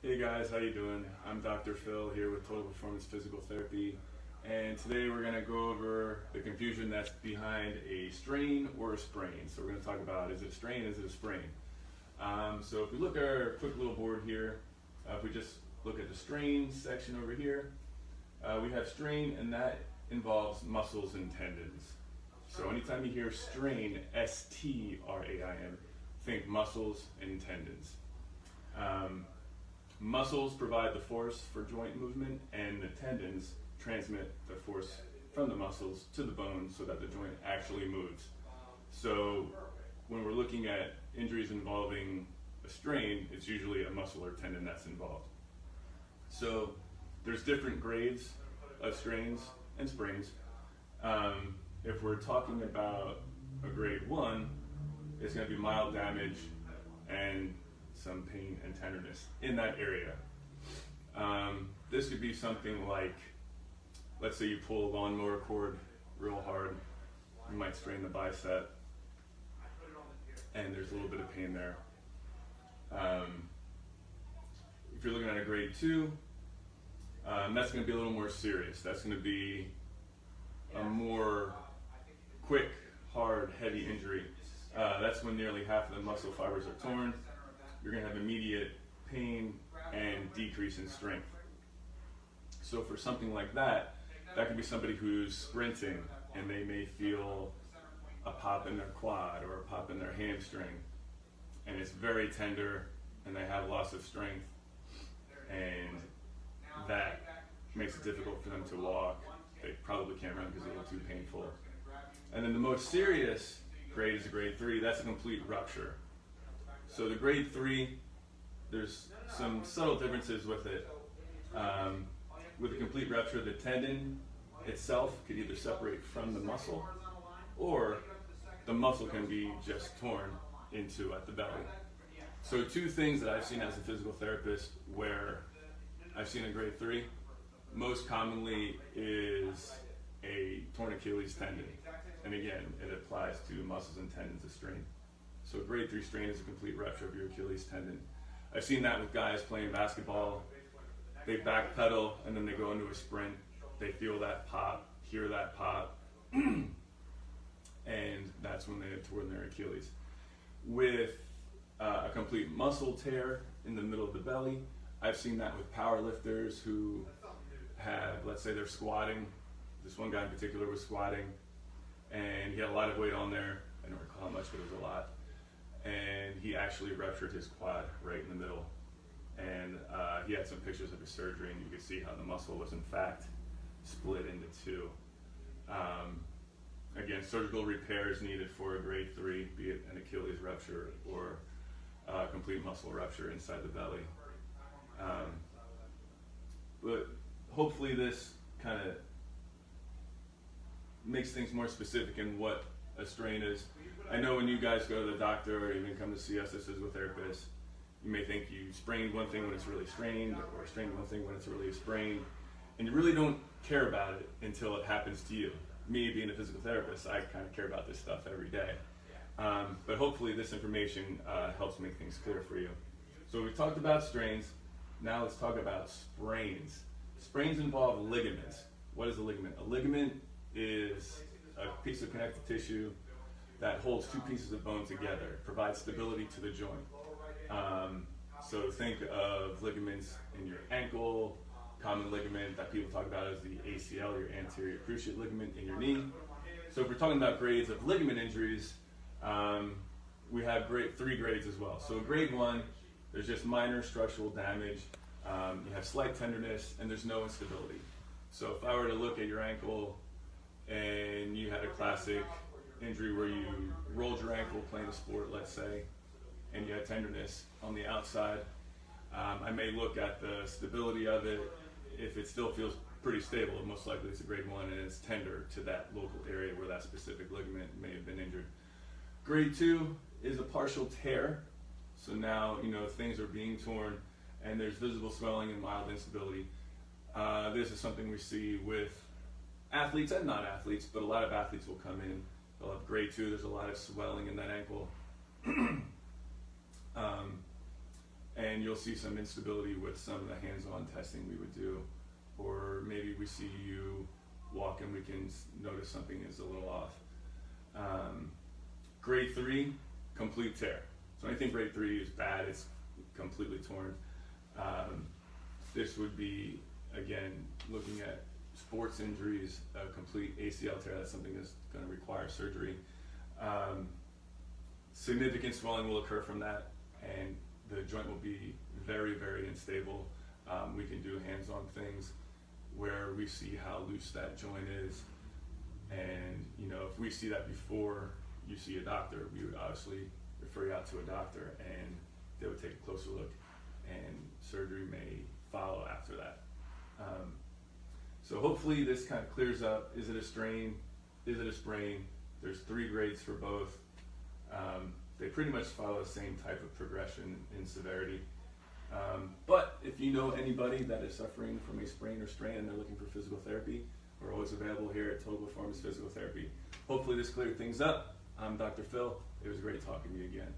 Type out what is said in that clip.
Hey guys, how you doing? I'm Dr. Phil here with Total Performance Physical Therapy, and today we're going to go over the confusion that's behind a strain or a sprain. So we're going to talk about, is it a strain, is it a sprain? So if we look at our quick little board here, if we just look at the strain section over here, we have strain, and that involves muscles and tendons. So anytime you hear strain, S-T-R-A-I-N, think muscles and tendons. Muscles provide the force for joint movement, and the tendons transmit the force from the muscles to the bone so that the joint actually moves. So when we're looking at injuries involving a strain, it's usually a muscle or tendon that's involved. So there's different grades of strains and sprains. If we're talking about a grade 1, it's going to be mild damage and some pain and tenderness in that area. This could be something like, let's say you pull a lawnmower cord real hard, you might strain the bicep, and there's a little bit of pain there. If you're looking at a grade 2, that's going to be a little more serious. That's going to be a more quick, hard, heavy injury. That's when nearly half of the muscle fibers are torn. You're going to have immediate pain and decrease in strength. So for something like that, that could be somebody who's sprinting and they may feel a pop in their quad or a pop in their hamstring, and it's very tender and they have loss of strength, and that makes it difficult for them to walk. They probably can't run because it's too painful. And then the most serious grade is a grade 3. That's a complete rupture. So the grade 3, there's some subtle differences with it. With a complete rupture, the tendon itself could either separate from the muscle, or the muscle can be just torn into at the belly. So two things that I've seen as a physical therapist where I've seen a grade 3, most commonly is a torn Achilles tendon. And again, it applies to muscles and tendons of strain. So a grade 3 strain is a complete rupture of your Achilles tendon. I've seen that with guys playing basketball. They backpedal and then they go into a sprint. They feel that pop, hear that pop, and that's when they have torn their Achilles. With a complete muscle tear in the middle of the belly, I've seen that with power lifters who have, let's say they're squatting. This one guy in particular was squatting, and he had a lot of weight on there. I don't recall how much, but it was a lot. And he actually ruptured his quad right in the middle. And he had some pictures of his surgery, and you could see how the muscle was in fact split into two. Again, surgical repair is needed for a grade 3, be it an Achilles rupture or a complete muscle rupture inside the belly. But hopefully this kind of makes things more specific in what a strain is. I know when you guys go to the doctor or even come to see us as physical therapists, you may think you sprained one thing when it's really strained, or strained one thing when it's really a sprain, and you really don't care about it until it happens to you. Me being a physical therapist, I kind of care about this stuff every day. But hopefully this information helps make things clear for you. So we've talked about strains, now let's talk about sprains. Sprains involve ligaments. What is a ligament? A ligament is a piece of connective tissue that holds two pieces of bone together, provides stability to the joint. So think of ligaments in your ankle. Common ligament that people talk about is the ACL, your anterior cruciate ligament in your knee. So if we're talking about grades of ligament injuries, we have 3 grades as well. So grade 1, there's just minor structural damage. You have slight tenderness, and there's no instability. So if I were to look at your ankle and you had a classic injury where you rolled your ankle playing a sport, let's say, and you had tenderness on the outside, I may look at the stability of it. If it still feels pretty stable, most likely it's a grade 1 and it's tender to that local area where that specific ligament may have been injured. Grade 2 is a partial tear. So now, things are being torn and there's visible swelling and mild instability. This is something we see with athletes and non-athletes, but a lot of athletes will come in. They'll have grade 2, there's a lot of swelling in that ankle. And and you'll see some instability with some of the hands-on testing we would do, or maybe we see you walk and we can notice something is a little off. Grade 3, complete tear. So anything grade 3 is bad, it's completely torn. This would be, again, looking at sports injuries, a complete ACL tear. That's something that's going to require surgery. Significant swelling will occur from that, and the joint will be very, very unstable. We can do hands-on things where we see how loose that joint is, and if we see that before you see a doctor, we would obviously refer you out to a doctor, and they would take a closer look, and surgery may follow after that. So hopefully this kind of clears up. Is it a strain? Is it a sprain? There's 3 grades for both. They pretty much follow the same type of progression in severity. But if you know anybody that is suffering from a sprain or strain and they're looking for physical therapy, we're always available here at Total Performance Physical Therapy. Hopefully this cleared things up. I'm Dr. Phil. It was great talking to you again.